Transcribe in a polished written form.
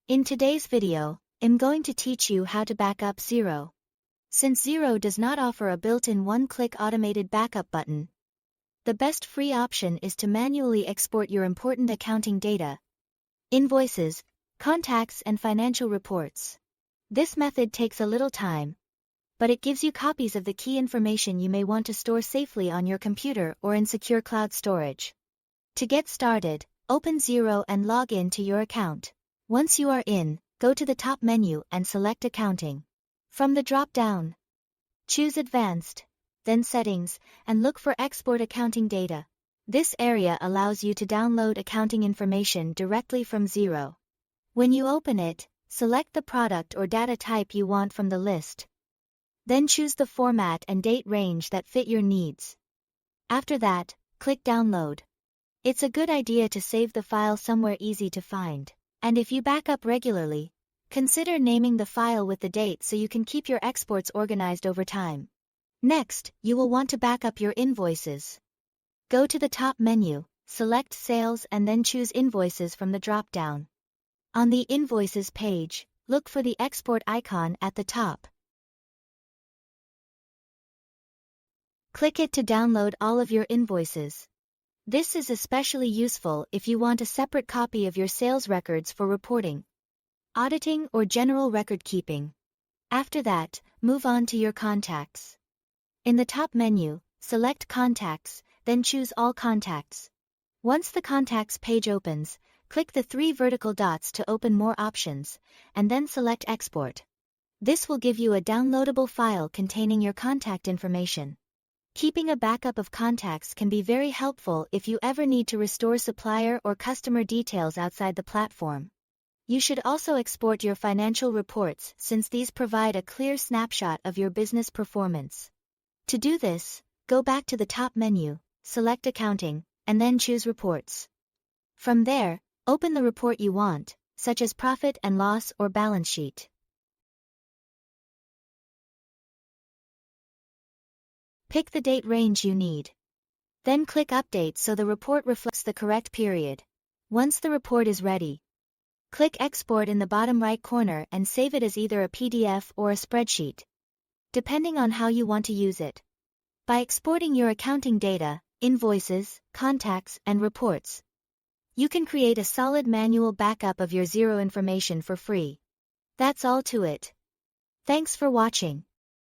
In today's video, I'm going to teach you how to back up Xero. Since Xero does not offer a built-in one-click automated backup button, the best free option is to manually export your important accounting data, invoices, contacts, and financial reports. This method takes a little time, but it gives you copies of the key information you may want to store safely on your computer or in secure cloud storage. To get started, open Xero and log in to your account. Once you are in, go to the top menu and select Accounting. From the drop-down, choose Advanced, then Settings, and look for Export Accounting Data. This area allows you to download accounting information directly from Xero. When you open it, select the product or data type you want from the list. Then choose the format and date range that fit your needs. After that, click Download. It's a good idea to save the file somewhere easy to find. And if you back up regularly, consider naming the file with the date so you can keep your exports organized over time. Next, you will want to back up your invoices. Go to the top menu, select Sales and then choose Invoices from the drop-down. On the Invoices page, look for the export icon at the top. Click it to download all of your invoices. This is especially useful if you want a separate copy of your sales records for reporting, auditing, or general record keeping. After that, move on to your contacts. In the top menu, select Contacts, then choose All Contacts. Once the Contacts page opens, click the three vertical dots to open more options, and then select Export. This will give you a downloadable file containing your contact information. Keeping a backup of contacts can be very helpful if you ever need to restore supplier or customer details outside the platform. You should also export your financial reports since these provide a clear snapshot of your business performance. To do this, go back to the top menu, select Accounting, and then choose Reports. From there, open the report you want, such as Profit and Loss or Balance Sheet. Pick the date range you need. Then click Update so the report reflects the correct period. Once the report is ready, click Export in the bottom right corner and save it as either a PDF or a spreadsheet, depending on how you want to use it. By exporting your accounting data, invoices, contacts, and reports, you can create a solid manual backup of your Xero information for free. That's all to it. Thanks for watching.